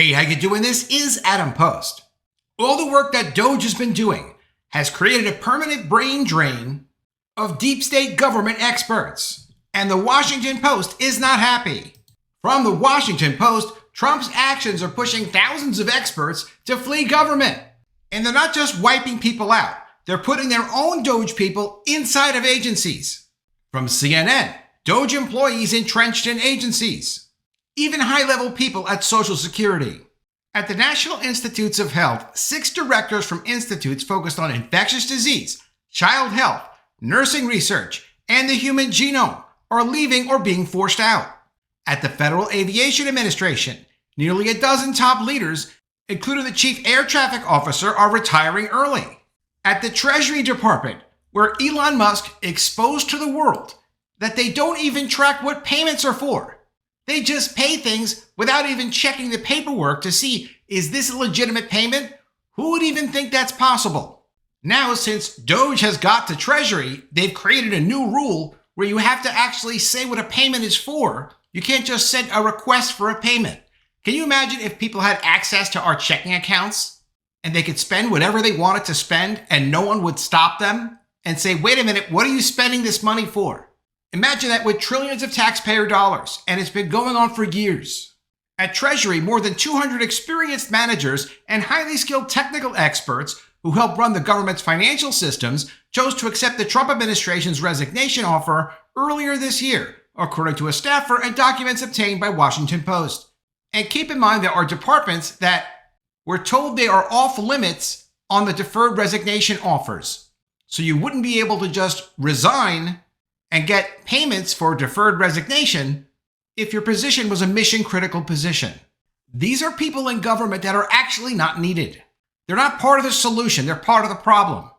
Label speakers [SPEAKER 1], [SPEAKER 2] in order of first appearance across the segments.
[SPEAKER 1] Hey, how you doing? This is Adam Post. All the work that DOGE has been doing has created a permanent brain drain of deep state government experts. And the Washington Post is not happy. From the Washington Post, Trump's actions are pushing thousands of experts to flee government. And they're not just wiping people out. They're putting their own DOGE people inside of agencies. From CNN, DOGE employees entrenched in agencies. Even high-level people at Social Security. At the National Institutes of Health, 6 directors from institutes focused on infectious disease, child health, nursing research, and the human genome are leaving or being forced out. At the Federal Aviation Administration, nearly a dozen top leaders, including the Chief Air Traffic Officer, are retiring early. At the Treasury Department, where Elon Musk exposed to the world that they don't even track what payments are for. They just pay things without even checking the paperwork to see, is this a legitimate payment? Who would even think that's possible? Now, since DOGE has got to Treasury, they've created a new rule where you have to actually say what a payment is for. You can't just send a request for a payment. Can you imagine if people had access to our checking accounts and they could spend whatever they wanted to spend and no one would stop them and say, wait a minute, what are you spending this money for? Imagine that with trillions of taxpayer dollars, and it's been going on for years. At Treasury, more than 200 experienced managers and highly skilled technical experts who help run the government's financial systems chose to accept the Trump administration's resignation offer earlier this year, according to a staffer and documents obtained by Washington Post. And keep in mind there are departments that were told they are off limits on the deferred resignation offers. So you wouldn't be able to just resign and get payments for deferred resignation if your position was a mission-critical position. These are people in government that are actually not needed. They're not part of the solution, they're part of the problem.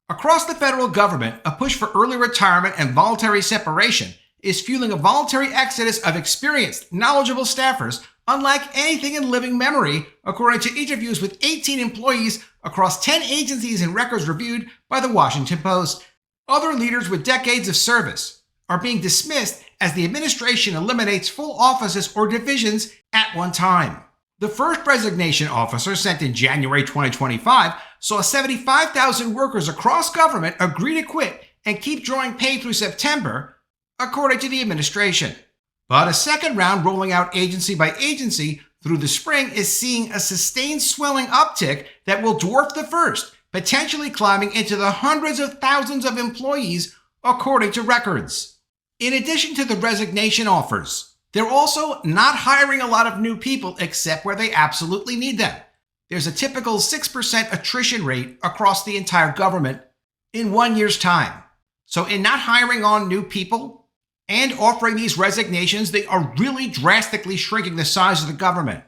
[SPEAKER 1] Across the federal government, a push for early retirement and voluntary separation is fueling a voluntary exodus of experienced, knowledgeable staffers unlike anything in living memory, according to interviews with 18 employees across 10 agencies and records reviewed by the Washington Post. Other leaders with decades of service are being dismissed as the administration eliminates full offices or divisions at one time. The first resignation officer, sent in January 2025, saw 75,000 workers across government agree to quit and keep drawing pay through September, according to the administration. But a second round rolling out agency by agency through the spring is seeing a sustained swelling uptick that will dwarf the first, potentially climbing into the hundreds of thousands of employees, according to records. In addition to the resignation offers, they're also not hiring a lot of new people except where they absolutely need them. There's a typical 6% attrition rate across the entire government in 1 year's time. So in not hiring on new people and offering these resignations, they are really drastically shrinking the size of the government.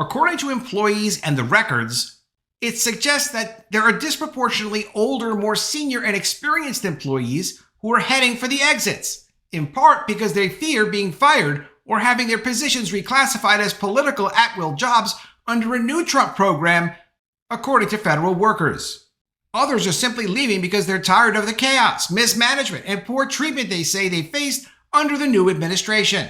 [SPEAKER 1] According to employees and the records, it suggests that there are disproportionately older, more senior and experienced employees who are heading for the exits, in part because they fear being fired or having their positions reclassified as political at-will jobs under a new Trump program, according to federal workers. Others are simply leaving because they're tired of the chaos, mismanagement, and poor treatment they say they faced under the new administration.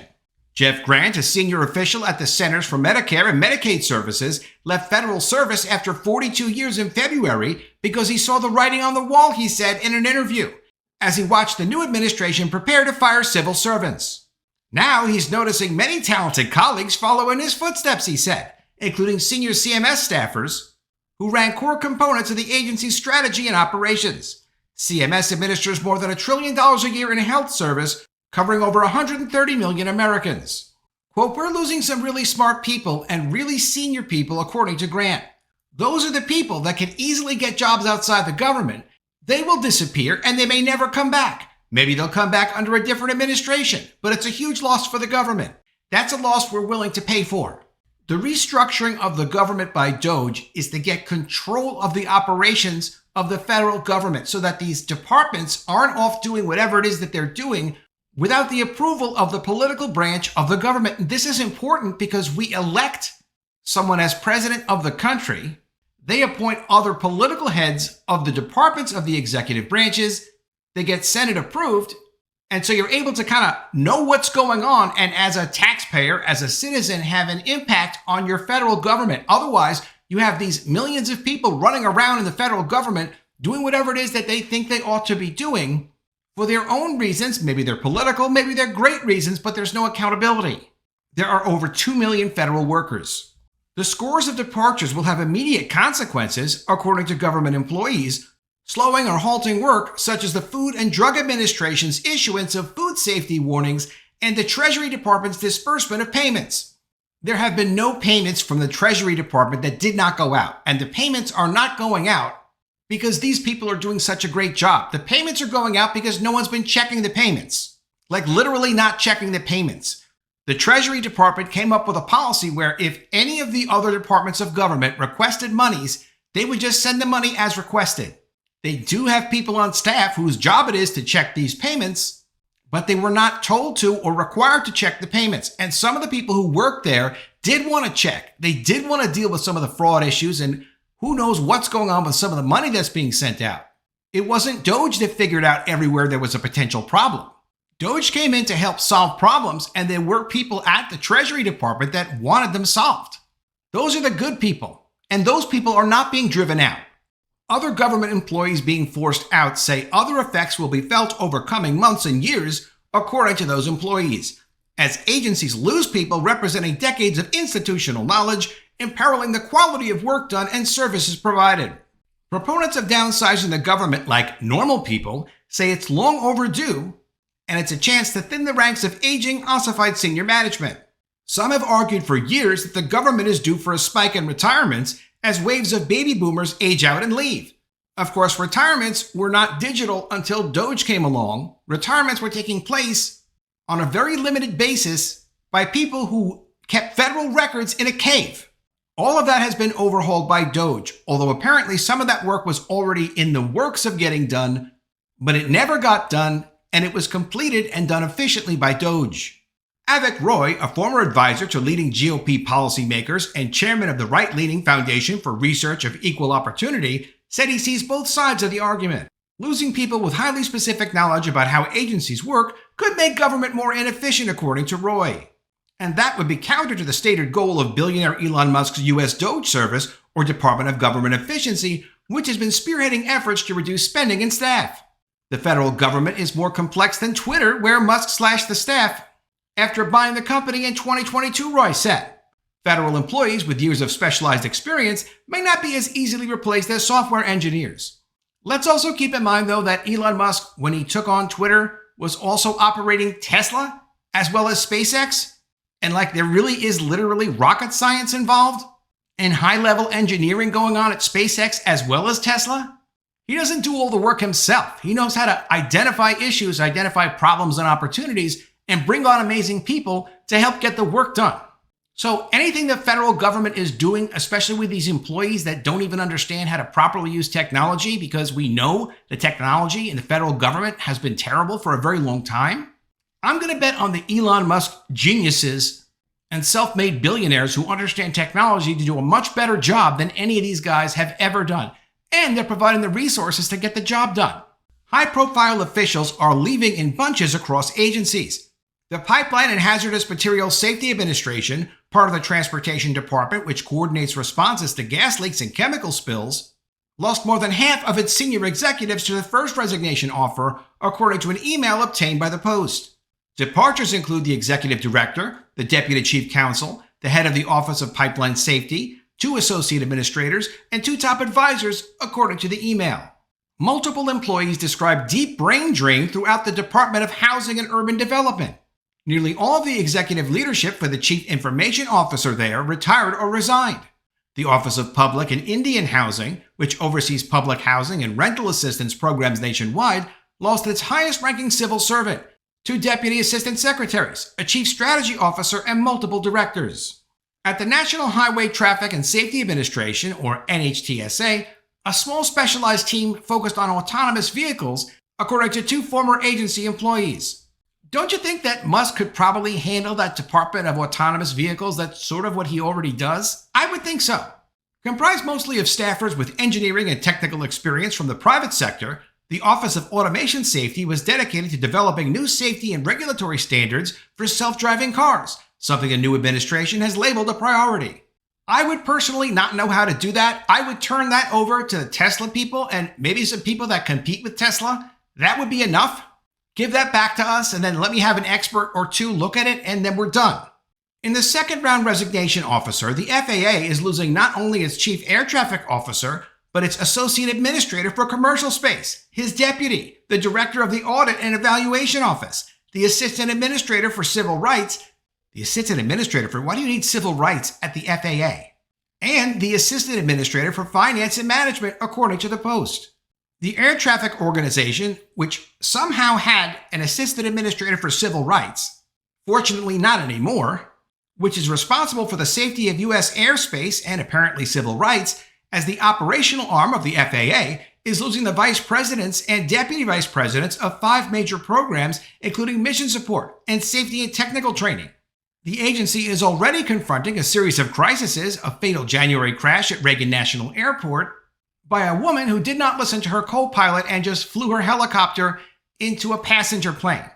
[SPEAKER 1] Jeff Grant, a senior official at the Centers for Medicare and Medicaid Services, left federal service after 42 years in February because he saw the writing on the wall, he said in an interview, as he watched the new administration prepare to fire civil servants. Now he's noticing many talented colleagues follow in his footsteps, he said, including senior CMS staffers who ran core components of the agency's strategy and operations. CMS administers more than $1 trillion a year in health service, covering over 130 million Americans. Quote, we're losing some really smart people and really senior people, according to Grant. Those are the people that can easily get jobs outside the government. They will disappear and they may never come back. Maybe they'll come back under a different administration, but it's a huge loss for the government. That's a loss we're willing to pay for. The restructuring of the government by DOGE is to get control of the operations of the federal government so that these departments aren't off doing whatever it is that they're doing without the approval of the political branch of the government. This is important because we elect someone as president of the country. They appoint other political heads of the departments of the executive branches. They get Senate approved, And so you're able to kind of know what's going on, and as a taxpayer, as a citizen, have an impact on your federal government. Otherwise, you have these millions of people running around in the federal government doing whatever it is that they think they ought to be doing for their own reasons. Maybe they're political, maybe they're great reasons, but there's no accountability. There are over 2 million federal workers. The scores of departures will have immediate consequences, according to government employees, slowing or halting work, such as the Food and Drug Administration's issuance of food safety warnings and the Treasury Department's disbursement of payments. There have been no payments from the Treasury Department that did not go out, and the payments are not going out because these people are doing such a great job. The payments are going out because no one's been checking the payments, like literally not checking the payments. The Treasury Department came up with a policy where if any of the other departments of government requested monies, they would just send the money as requested. They do have people on staff whose job it is to check these payments, but they were not told to or required to check the payments. And some of the people who worked there did want to check. They did want to deal with some of the fraud issues, and who knows what's going on with some of the money that's being sent out. It wasn't DOGE that figured out everywhere there was a potential problem. DOGE came in to help solve problems, and there were people at the Treasury Department that wanted them solved. Those are the good people, and those people are not being driven out. Other government employees being forced out say other effects will be felt over coming months and years, according to those employees, as agencies lose people representing decades of institutional knowledge, imperiling the quality of work done and services provided. Proponents of downsizing the government, like normal people, say it's long overdue, and it's a chance to thin the ranks of aging, ossified senior management. Some have argued for years that the government is due for a spike in retirements as waves of baby boomers age out and leave. Of course, retirements were not digital until DOGE came along. Retirements were taking place on a very limited basis by people who kept federal records in a cave. All of that has been overhauled by DOGE, although apparently some of that work was already in the works of getting done, but it never got done, and it was completed and done efficiently by DOGE. Avik Roy, a former advisor to leading GOP policymakers and chairman of the right-leaning Foundation for Research of Equal Opportunity, said he sees both sides of the argument. Losing people with highly specific knowledge about how agencies work could make government more inefficient, according to Roy. And that would be counter to the stated goal of billionaire Elon Musk's U.S. DOGE Service, or Department of Government Efficiency, which has been spearheading efforts to reduce spending and staff. The federal government is more complex than Twitter, where Musk slashed the staff after buying the company in 2022, Roy said. Federal employees with years of specialized experience may not be as easily replaced as software engineers. Let's also keep in mind, though, that Elon Musk, when he took on Twitter, was also operating Tesla as well as SpaceX. And like there really is literally rocket science involved and high-level engineering going on at SpaceX as well as Tesla. He doesn't do all the work himself. He knows how to identify issues, identify problems and opportunities, and bring on amazing people to help get the work done. So anything the federal government is doing, especially with these employees that don't even understand how to properly use technology, because we know the technology in the federal government has been terrible for a very long time, I'm going to bet on the Elon Musk geniuses and self-made billionaires who understand technology to do a much better job than any of these guys have ever done. And they're providing the resources to get the job done. High-profile officials are leaving in bunches across agencies. The Pipeline and Hazardous Materials Safety Administration, part of the Transportation Department, which coordinates responses to gas leaks and chemical spills, lost more than half of its senior executives to the first resignation offer, according to an email obtained by the Post. Departures include the executive director, the deputy chief counsel, the head of the Office of Pipeline Safety, 2 associate administrators, and 2 top advisors, according to the email. Multiple employees describe deep brain drain throughout the Department of Housing and Urban Development. Nearly all of the executive leadership for the chief information officer there retired or resigned. The Office of Public and Indian Housing, which oversees public housing and rental assistance programs nationwide, lost its highest-ranking civil servant, 2 deputy assistant secretaries, a chief strategy officer, and multiple directors. At the National Highway Traffic and Safety Administration, or NHTSA, a small specialized team focused on autonomous vehicles, according to 2 former agency employees. Don't you think that Musk could probably handle that Department of Autonomous Vehicles? That's sort of what he already does? I would think so. Comprised mostly of staffers with engineering and technical experience from the private sector, The Office of Automation Safety was dedicated to developing new safety and regulatory standards for self-driving cars, something the new administration has labeled a priority. I would personally not know how to do that. I would turn that over to the Tesla people and maybe some people that compete with Tesla. That would be enough. Give that back to us and then let me have an expert or two look at it and then we're done. In the second round resignation officer, the FAA is losing not only its chief air traffic officer, but its associate administrator for commercial space, his deputy, the director of the audit and evaluation office, the assistant administrator for civil rights, why do you need civil rights at the FAA? And the assistant administrator for finance and management, according to the Post. The air traffic organization, which somehow had an assistant administrator for civil rights, fortunately not anymore, which is responsible for the safety of U.S. airspace and apparently civil rights, as the operational arm of the FAA, is losing the vice presidents and deputy vice presidents of 5 major programs, including mission support and safety and technical training. The agency is already confronting a series of crises, a fatal January crash at Reagan National Airport by a woman who did not listen to her co-pilot and just flew her helicopter into a passenger plane.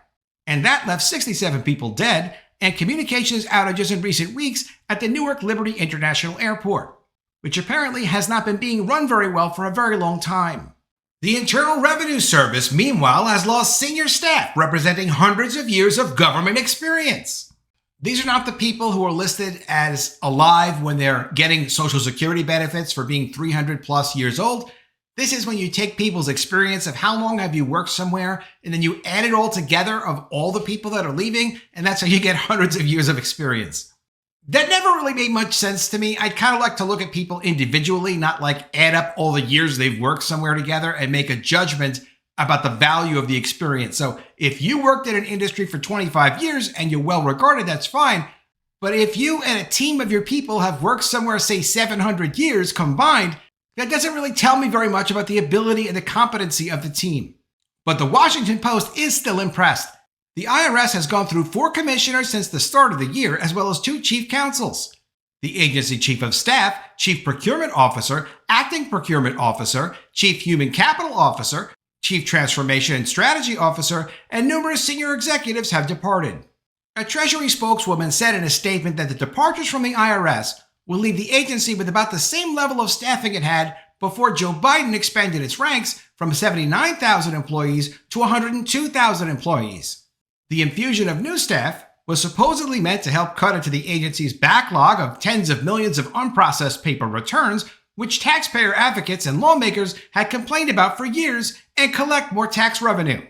[SPEAKER 1] And that left 67 people dead and communications outages in recent weeks at the Newark Liberty International Airport, which apparently has not been being run very well for a very long time. The Internal Revenue Service, meanwhile, has lost senior staff representing hundreds of years of government experience. These are not the people who are listed as alive when they're getting Social Security benefits for being 300 plus years old. This is when you take people's experience of how long have you worked somewhere, and then you add it all together of all the people that are leaving, and that's how you get hundreds of years of experience. That never really made much sense to me. I'd kind of like to look at people individually, not like add up all the years they've worked somewhere together and make a judgment about the value of the experience. So if you worked in an industry for 25 years and you're well regarded, that's fine. But if you and a team of your people have worked somewhere, say 700 years combined, that doesn't really tell me very much about the ability and the competency of the team. But the Washington Post is still impressed. The IRS has gone through 4 commissioners since the start of the year, as well as 2 chief counsels. The agency chief of staff, chief procurement officer, acting procurement officer, chief human capital officer, chief transformation and strategy officer, and numerous senior executives have departed. A Treasury spokeswoman said in a statement that the departures from the IRS will leave the agency with about the same level of staffing it had before Joe Biden expanded its ranks from 79,000 employees to 102,000 employees. The infusion of new staff was supposedly meant to help cut into the agency's backlog of tens of millions of unprocessed paper returns, which taxpayer advocates and lawmakers had complained about for years, and collect more tax revenue.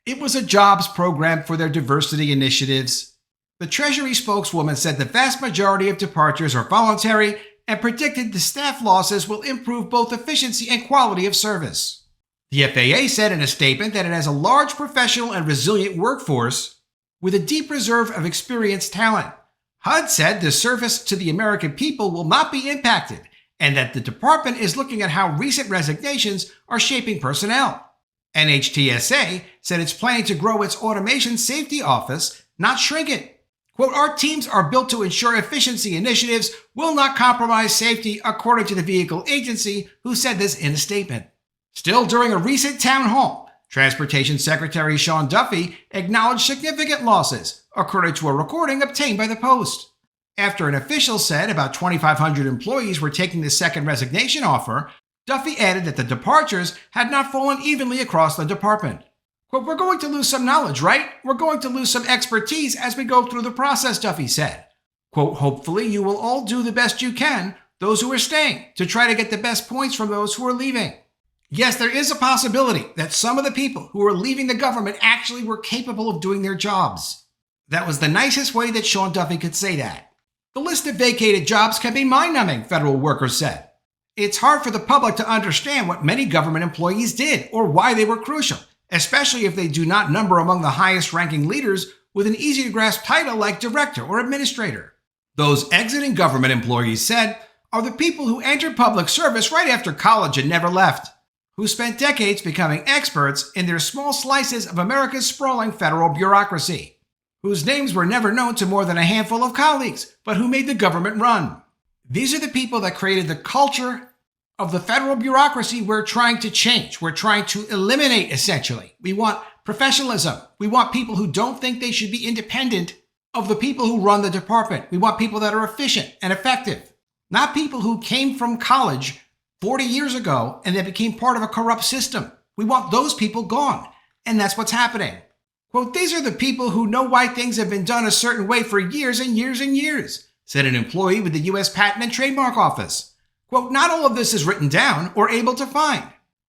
[SPEAKER 1] It was a jobs program for their diversity initiatives. The Treasury spokeswoman said the vast majority of departures are voluntary and predicted the staff losses will improve both efficiency and quality of service. The FAA said in a statement that it has a large professional and resilient workforce with a deep reserve of experienced talent. HUD said the service to the American people will not be impacted, and that the department is looking at how recent resignations are shaping personnel. NHTSA said it's planning to grow its automation safety office, not shrink it. Quote, our teams are built to ensure efficiency initiatives will not compromise safety, according to the vehicle agency, who said this in a statement. Still, during a recent town hall, Transportation Secretary Sean Duffy acknowledged significant losses, according to a recording obtained by the Post. After an official said about 2,500 employees were taking the second resignation offer, Duffy added that the departures had not fallen evenly across the department. Quote, we're going to lose some knowledge, right? We're going to lose some expertise as we go through the process, Duffy said. Quote, hopefully you will all do the best you can, those who are staying, to try to get the best points from those who are leaving. Yes, there is a possibility that some of the people who are leaving the government actually were capable of doing their jobs. That was the nicest way that Sean Duffy could say that. The list of vacated jobs can be mind-numbing, federal workers said. It's hard for the public to understand what many government employees did or why they were crucial, especially if they do not number among the highest-ranking leaders with an easy-to-grasp title like director or administrator. Those exiting government employees said are the people who entered public service right after college and never left, who spent decades becoming experts in their small slices of America's sprawling federal bureaucracy, whose names were never known to more than a handful of colleagues, but who made the government run. These are the people that created the culture of the federal bureaucracy we're trying to change. We're trying to eliminate, essentially. We want professionalism. We want people who don't think they should be independent of the people who run the department. We want people that are efficient and effective, not people who came from college 40 years ago and then became part of a corrupt system. We want those people gone. And that's what's happening. Quote, "These are the people who know why things have been done a certain way for years and years and years," said an employee with the U.S. Patent and Trademark Office. Quote, "Not all of this is written down or able to find.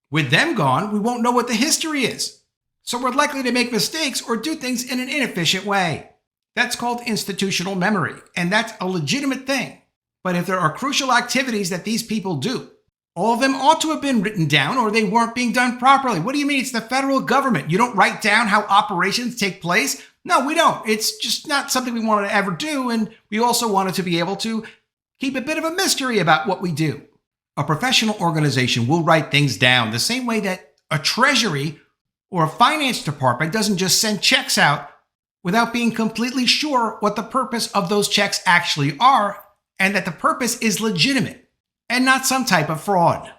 [SPEAKER 1] With them gone, we won't know what the history is. So we're likely to make mistakes or do things in an inefficient way." That's called institutional memory, and that's a legitimate thing. But if there are crucial activities that these people do, all of them ought to have been written down or they weren't being done properly. What do you mean? It's the federal government. You don't write down how operations take place? No, we don't. It's just not something we wanted to ever do, and we also wanted to be able to keep a bit of a mystery about what we do. A professional organization will write things down the same way that a treasury or a finance department doesn't just send checks out without being completely sure what the purpose of those checks actually are and that the purpose is legitimate and not some type of fraud.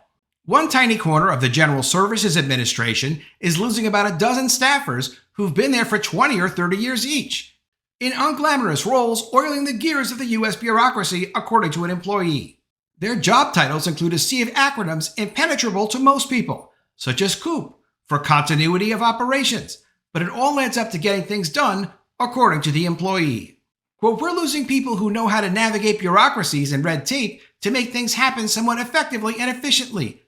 [SPEAKER 1] One tiny corner of the General Services Administration is losing about a dozen staffers who've been there for 20 or 30 years each, in unglamorous roles oiling the gears of the U.S. bureaucracy, according to an employee. Their job titles include a sea of acronyms impenetrable to most people, such as COOP, for continuity of operations, but it all adds up to getting things done, according to the employee. Quote, "We're losing people who know how to navigate bureaucracies and red tape to make things happen somewhat effectively and efficiently.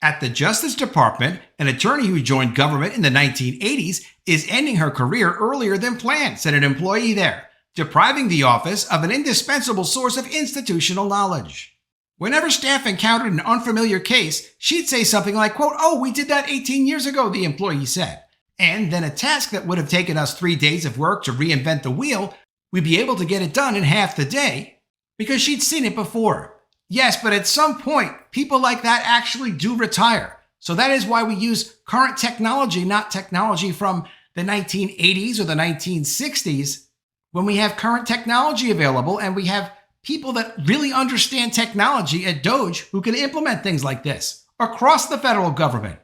[SPEAKER 1] At the Justice Department, an attorney who joined government in the 1980s is ending her career earlier than planned," said an employee there, depriving the office of an indispensable source of institutional knowledge. Whenever staff encountered an unfamiliar case, she'd say something like, quote, "Oh, we did that 18 years ago," the employee said. And then a task that would have taken us 3 days of work to reinvent the wheel, we'd be able to get it done in half the day because she'd seen it before. Yes, but at some point, people like that actually do retire. So that is why we use current technology, not technology from the 1980s or the 1960s, when we have current technology available and we have people that really understand technology at DOGE who can implement things like this across the federal government.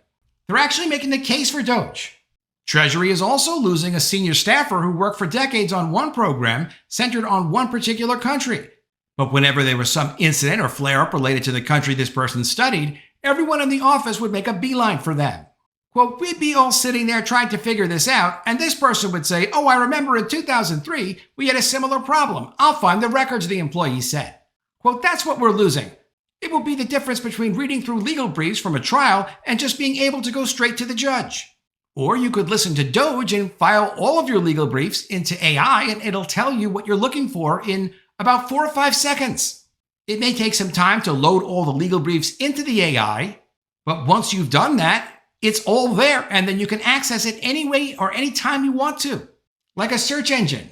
[SPEAKER 1] They're actually making the case for DOGE. Treasury is also losing a senior staffer who worked for decades on one program centered on one particular country. But whenever there was some incident or flare-up related to the country this person studied, everyone in the office would make a beeline for them. Quote, "We'd be all sitting there trying to figure this out, and this person would say, 'Oh, I remember in 2003, we had a similar problem. I'll find the records,' the employee said." Quote, "That's what we're losing. It will be the difference between reading through legal briefs from a trial and just being able to go straight to the judge. Or you could listen to DOGE and file all of your legal briefs into AI, and it'll tell you what you're looking for in about 4 or 5 seconds. It may take some time to load all the legal briefs into the AI, but once you've done that, it's all there, and then you can access it any way or any time you want to, like a search engine."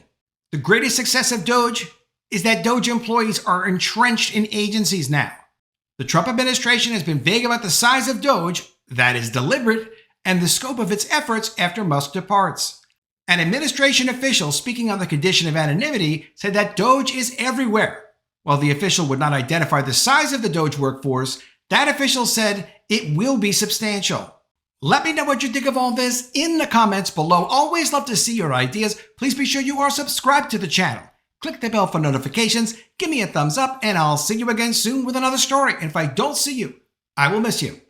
[SPEAKER 1] The greatest success of DOGE is that DOGE employees are entrenched in agencies now. The Trump administration has been vague about the size of DOGE, that is deliberate, and the scope of its efforts after Musk departs. An administration official speaking on the condition of anonymity said that DOGE is everywhere. While the official would not identify the size of the DOGE workforce, that official said it will be substantial. Let me know what you think of all this in the comments below. Always love to see your ideas. Please be sure you are subscribed to the channel. Click the bell for notifications, give me a thumbs up, and I'll see you again soon with another story. And if I don't see you, I will miss you.